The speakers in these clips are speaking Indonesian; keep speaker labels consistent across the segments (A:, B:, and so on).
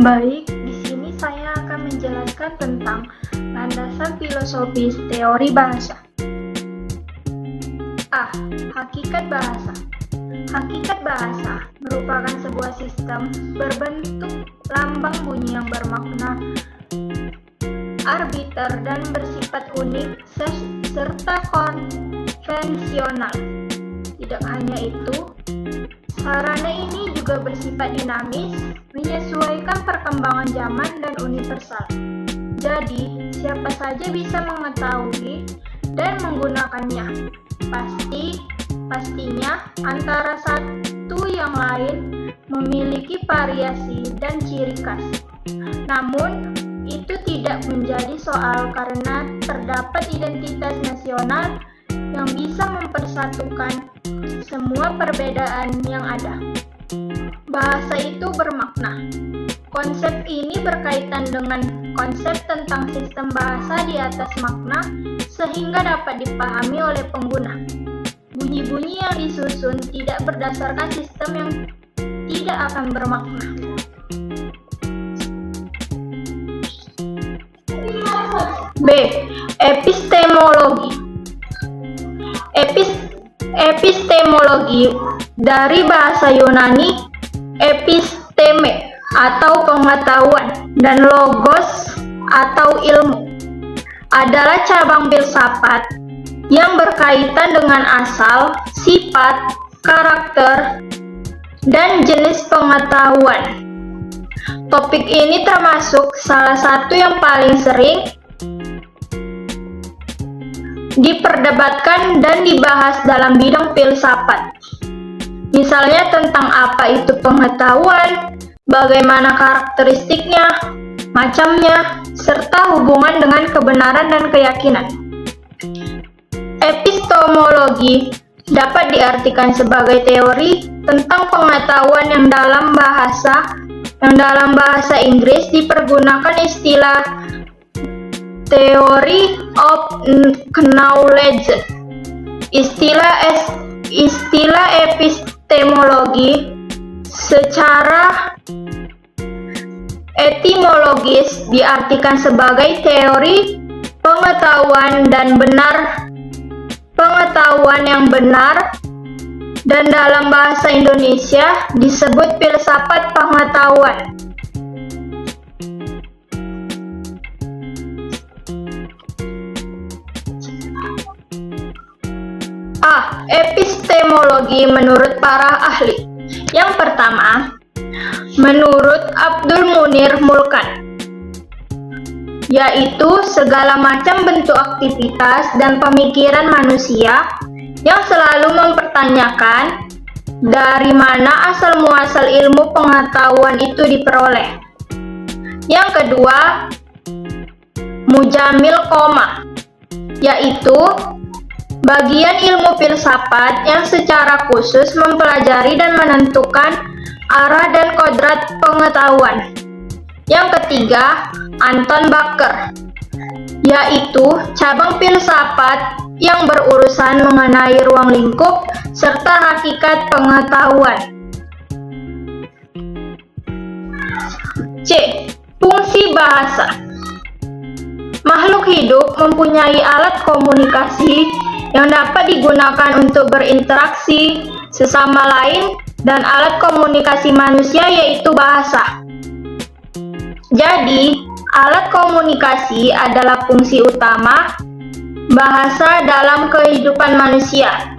A: Baik, di sini saya akan menjelaskan tentang landasan filosofis teori bahasa. A. Hakikat bahasa. Hakikat bahasa merupakan sebuah sistem berbentuk lambang bunyi yang bermakna arbiter dan bersifat unik serta konvensional. Tidak hanya itu, sarana ini juga bersifat dinamis, menyesuaikan perkembangan zaman dan universal. Jadi, siapa saja bisa mengetahui dan menggunakannya. Pastinya antara satu yang lain memiliki variasi dan ciri khas. Namun, itu tidak menjadi soal karena terdapat identitas nasional yang bisa mempersatukan semua perbedaan yang ada. Bahasa itu bermakna. Konsep ini berkaitan dengan konsep tentang sistem bahasa di atas makna sehingga dapat dipahami oleh pengguna. Bunyi-bunyi yang disusun tidak berdasarkan sistem yang tidak akan bermakna. B. Epistemologi. Epistemologi dari bahasa Yunani episteme atau pengetahuan dan logos atau ilmu adalah cabang filsafat yang berkaitan dengan asal, sifat, karakter, dan jenis pengetahuan. Topik ini termasuk salah satu yang paling sering diperdebatkan dan dibahas dalam bidang filsafat. Misalnya tentang apa itu pengetahuan, bagaimana karakteristiknya, macamnya, serta hubungan dengan kebenaran dan keyakinan. Epistemologi dapat diartikan sebagai teori tentang pengetahuan yang dalam bahasa Inggris dipergunakan istilah theory of knowledge. Istilah epistemologi secara etimologis diartikan sebagai teori pengetahuan yang benar, dan dalam bahasa Indonesia disebut filsafat pengetahuan. A. Epistemologi menurut para ahli. Yang pertama, menurut Abdul Munir Mulkan, yaitu segala macam bentuk aktivitas dan pemikiran manusia yang selalu mempertanyakan dari mana asal-muasal ilmu pengetahuan itu diperoleh. Yang kedua, Mujamil Koma, yaitu bagian ilmu filsafat yang secara khusus mempelajari dan menentukan arah dan kodrat pengetahuan. Yang ketiga, Anton Bakker, yaitu cabang filsafat yang berurusan mengenai ruang lingkup serta hakikat pengetahuan. C. Fungsi bahasa. Makhluk hidup mempunyai alat komunikasi yang dapat digunakan untuk berinteraksi sesama lain, dan alat komunikasi manusia yaitu bahasa. Jadi, alat komunikasi adalah fungsi utama bahasa dalam kehidupan manusia.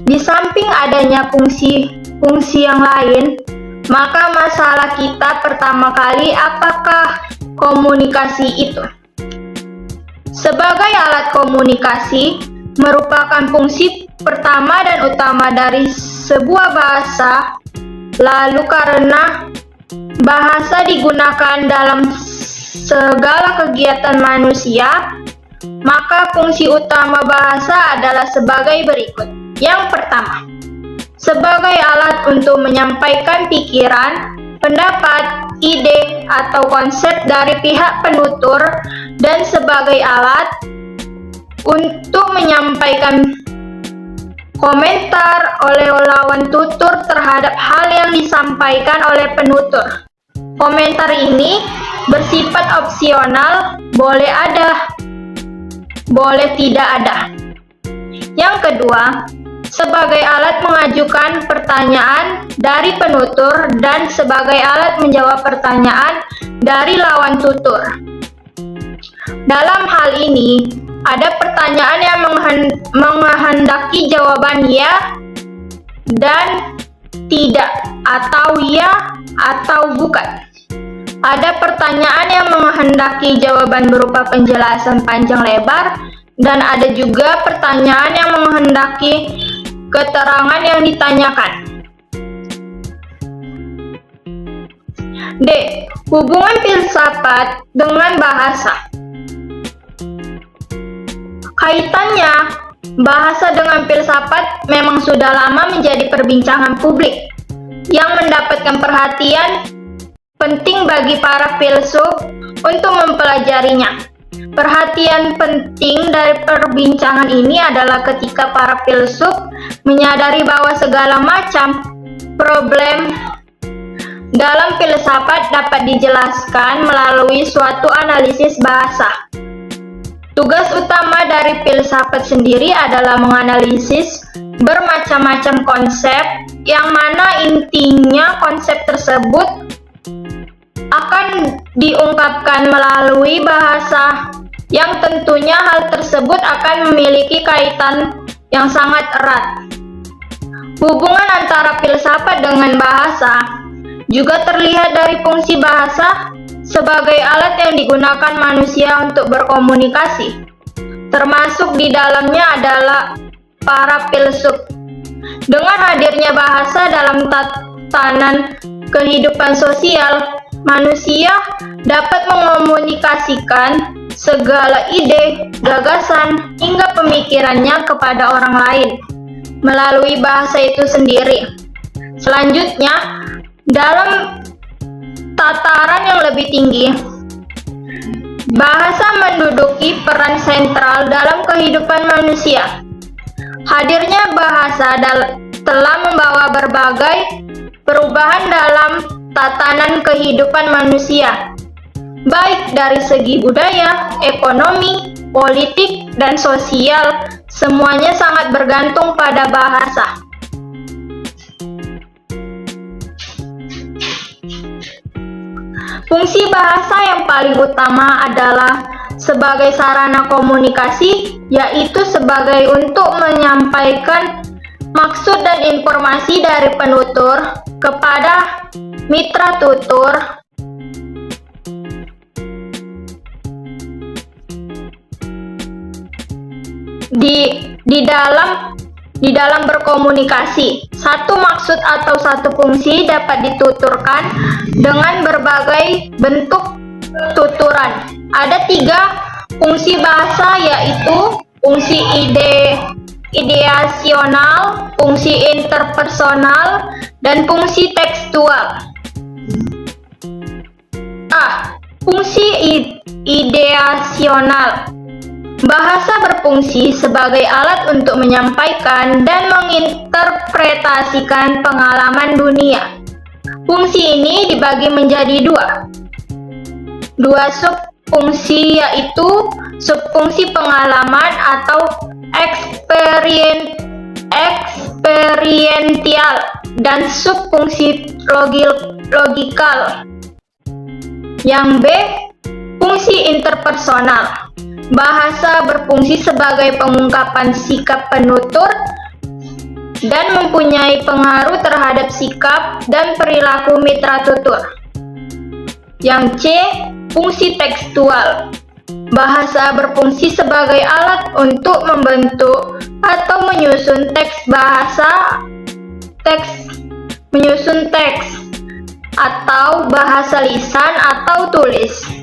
A: Di samping adanya fungsi yang lain, maka masalah kita pertama kali apakah komunikasi itu? Sebagai alat komunikasi merupakan fungsi pertama dan utama dari sebuah bahasa. Lalu karena bahasa digunakan dalam segala kegiatan manusia, maka fungsi utama bahasa adalah sebagai berikut. Yang pertama, sebagai alat untuk menyampaikan pikiran, pendapat, ide, atau konsep dari pihak penutur, dan sebagai alat untuk menyampaikan komentar oleh lawan tutur terhadap hal yang disampaikan oleh penutur. Komentar ini bersifat opsional, boleh ada, boleh tidak ada. Yang kedua, sebagai alat mengajukan pertanyaan dari penutur dan sebagai alat menjawab pertanyaan dari lawan tutur. Dalam hal ini, ada pertanyaan yang menghendaki jawaban ya dan tidak, atau ya atau bukan. Ada pertanyaan yang menghendaki jawaban berupa penjelasan panjang lebar, dan ada juga pertanyaan yang menghendaki keterangan yang ditanyakan. D. Hubungan filsafat dengan bahasa. Kaitannya, bahasa dengan filsafat memang sudah lama menjadi perbincangan publik yang mendapatkan perhatian penting bagi para filsuf untuk mempelajarinya. Perhatian penting dari perbincangan ini adalah ketika para filsuf menyadari bahwa segala macam problem dalam filsafat dapat dijelaskan melalui suatu analisis bahasa. Tugas utama dari filsafat sendiri adalah menganalisis bermacam-macam konsep, yang mana intinya konsep tersebut akan diungkapkan melalui bahasa, yang tentunya hal tersebut akan memiliki kaitan yang sangat erat. Hubungan antara filsafat dengan bahasa juga terlihat dari fungsi bahasa sebagai alat yang digunakan manusia untuk berkomunikasi. Termasuk di dalamnya adalah para filsuf. Dengan hadirnya bahasa dalam tatanan kehidupan sosial, manusia dapat mengomunikasikan segala ide, gagasan, hingga pemikirannya kepada orang lain melalui bahasa itu sendiri. Selanjutnya, dalam tataran yang lebih tinggi, bahasa menduduki peran sentral dalam kehidupan manusia. Hadirnya bahasa telah membawa berbagai perubahan dalam tatanan kehidupan manusia, baik dari segi budaya, ekonomi, politik, dan sosial. Semuanya sangat bergantung pada bahasa. Fungsi bahasa yang paling utama adalah sebagai sarana komunikasi, yaitu sebagai untuk menyampaikan maksud dan informasi dari penutur kepada mitra tutur. Di dalam berkomunikasi, satu maksud atau satu fungsi dapat dituturkan dengan berbagai bentuk tuturan. Ada 3 fungsi bahasa, yaitu fungsi ideasional, fungsi interpersonal, dan fungsi tekstual. A. Fungsi ideasional. Bahasa berfungsi sebagai alat untuk menyampaikan dan menginterpretasikan pengalaman dunia. Fungsi ini dibagi menjadi 2 subfungsi, yaitu subfungsi pengalaman atau eksperiential dan subfungsi logikal. Yang B. Fungsi interpersonal. Bahasa berfungsi sebagai pengungkapan sikap penutur dan mempunyai pengaruh terhadap sikap dan perilaku mitra tutur. Yang C. Fungsi tekstual. Bahasa berfungsi sebagai alat untuk membentuk atau menyusun teks atau bahasa lisan atau tulis.